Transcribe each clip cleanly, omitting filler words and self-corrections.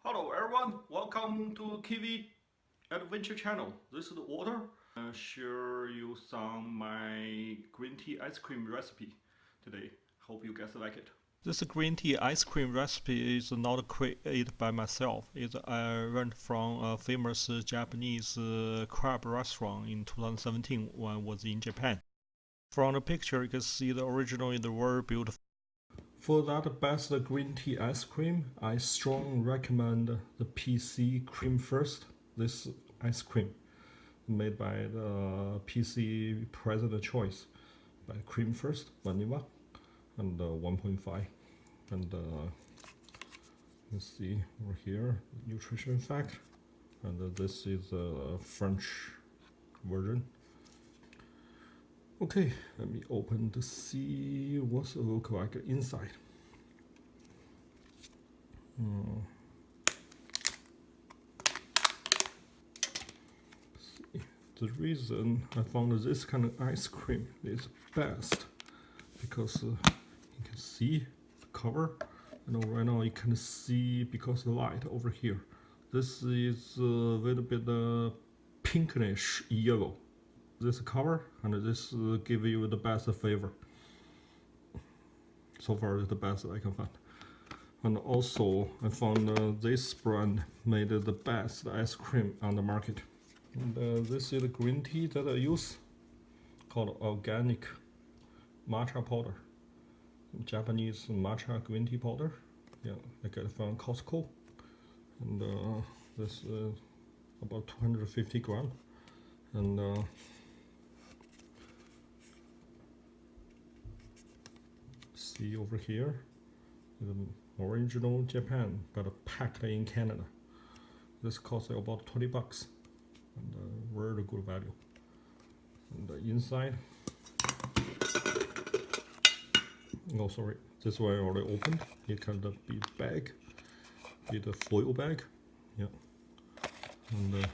Hello everyone, welcome to Kiwi Adventure Channel. This is Water. I'll share you some my green tea ice cream recipe today. Hope you guys like it. This green tea ice cream recipe is not created by myself. I learned from a famous Japanese crab restaurant in 2017 when I was in Japan. From the picture, you can see the original is very beautiful. For that best green tea ice cream, I strongly recommend the PC Cream First. This ice cream made by the PC President Choice by Cream First Vanilla and 1.5. And you see over here nutrition fact, and this is a French version. Okay, let me open to see what it looks like inside. The reason I found this kind of ice cream is best because you can see the cover. Right now you can see because the light over here. This is a little bit pinkish yellow. This cover and this give you the best flavor. So far, the best I can find. And also, I found this brand made the best ice cream on the market. And this is the green tea that I use, called organic matcha powder. Japanese matcha green tea powder. Yeah, I got it from Costco. And this is about 250 grams. And see over here, the original Japan, but packed in Canada. This costs about 20 bucks, and very good value. And the inside, oh sorry, this one I already opened. It can be bag, it's a foil bag, yeah. And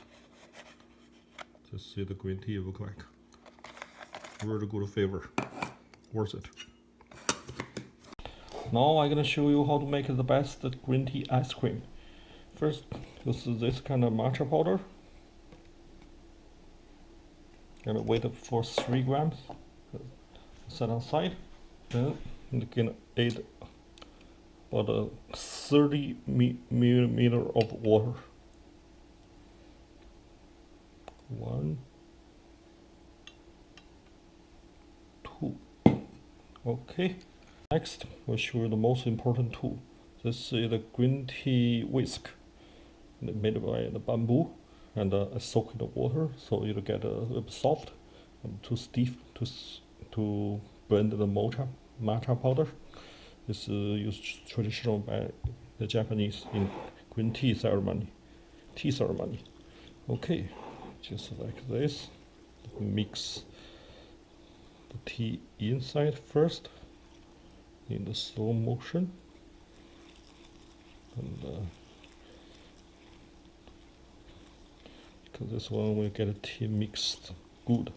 this is the green tea look like. Very good flavor, worth it. Now I'm gonna show you how to make the best green tea ice cream. First, use this kind of matcha powder. Gonna wait for 3 grams. Set aside. Then you can add about 30 milliliters of water. 1, 2. Okay. Next, we'll show you the most important tool. This is the green tea whisk, made by the bamboo, and I soak in the water so it'll get a little bit soft and too stiff to blend the matcha powder. This is used traditional by the Japanese in green tea ceremony. Okay, just like this. Mix the tea inside first, in the slow motion, and because this one will get a tea mixed good.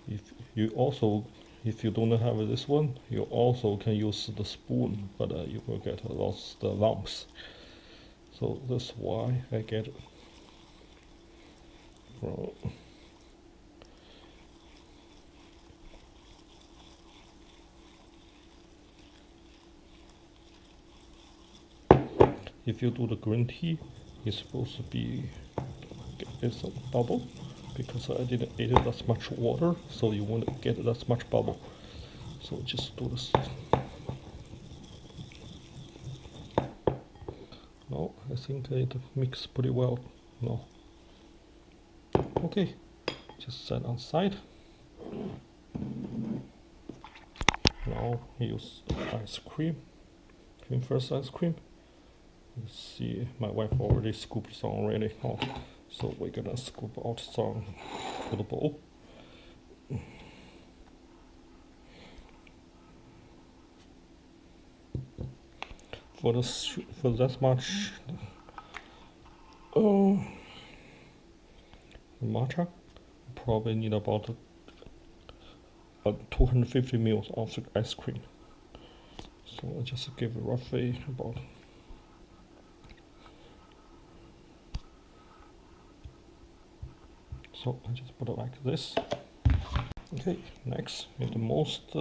If you don't have this one, you also can use the spoon, but you will get lots of lumps. So that's why I get it from. If you do the green tea, it's supposed to be get some bubble, because I didn't add that much water, so you won't get that much bubble. So just do this. Now I think it mixed pretty well now. Okay, just set on side. Now use ice cream. Cream first ice cream. You see, my wife already scooped some already. Oh, so we're gonna scoop out some to the bowl. For that much matcha, probably need about 250 ml of ice cream. So I just give roughly about So I just put it like this. Okay, next is the most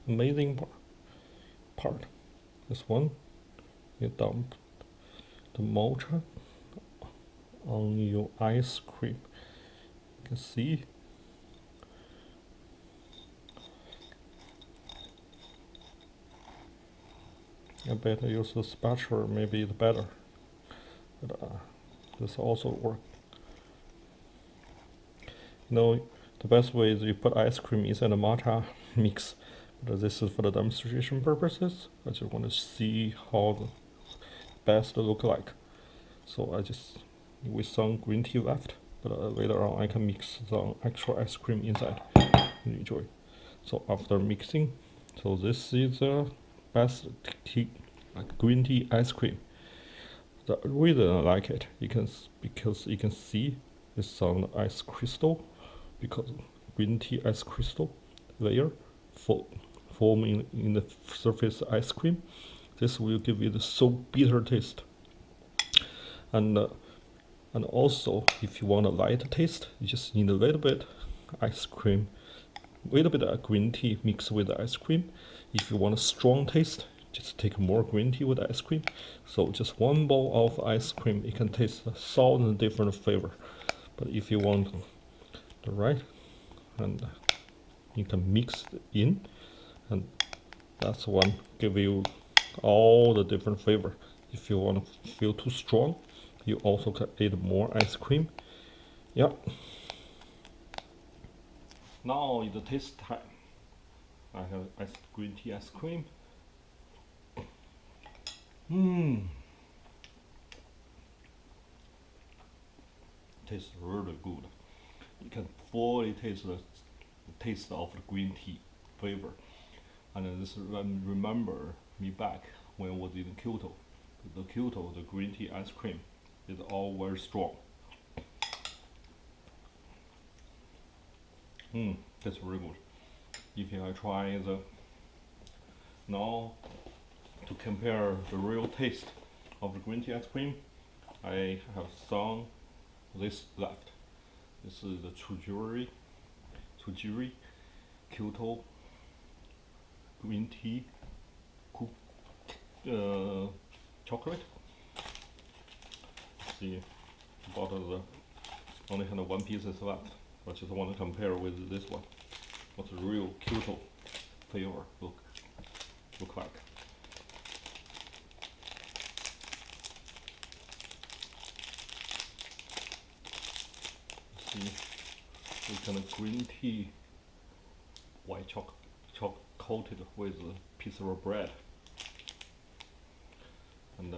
amazing part. This one, you dump the matcha on your ice cream. You can see. I better use the spatula, maybe it's better. But this also works. You know, the best way is you put ice cream inside the matcha mix. But this is for the demonstration purposes. I just want to see how the best look like. So I just, with some green tea left, but later on I can mix some extra ice cream inside and enjoy. So after mixing, so this is the best tea, like green tea ice cream. The reason I like it, because you can see it's some ice crystal, because green tea ice crystal layer forming in the surface ice cream. This will give you the so bitter taste. And also, if you want a light taste, you just need a little bit ice cream, a little bit of green tea mixed with the ice cream. If you want a strong taste, just take more green tea with ice cream. So just one bowl of ice cream, you can taste 1,000 different flavor. But if you want the right, and you can mix it in, and that's one give you all the different flavor. If you want to feel too strong, you also can add more ice cream. Yeah. Now is the taste time. I have green tea ice cream. Tastes really good. You can fully taste the taste of the green tea flavor. And this remember me back when I was in Kyoto. The green tea ice cream is all very strong. That's really good. If I try now to compare the real taste of the green tea ice cream, I have some this left. This is the Tsujiri Kyoto green tea chocolate. See, about the only kind of one piece is left. I just want to compare with this one. What's the real Kyoto flavor look like? See, it's kind of green tea, white chocolate coated with a piece of bread, and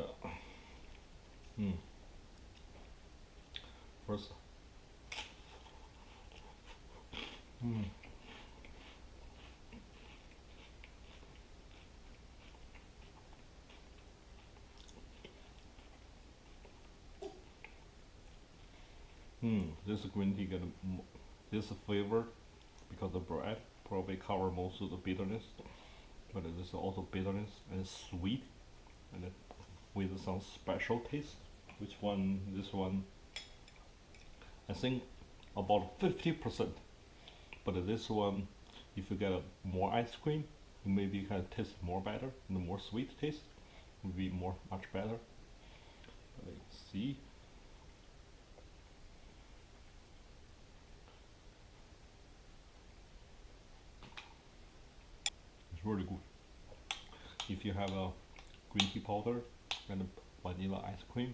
first. This green tea got this flavor because the bread probably cover most of the bitterness, but this is also bitterness and sweet, and with some special taste. Which one? This one, I think about 50%. But this one, if you get more ice cream, maybe you can taste more better, and the more sweet taste will be much better. Let's see. It's really good. If you have a green tea powder and vanilla ice cream,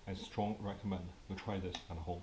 I strongly recommend you try this at home.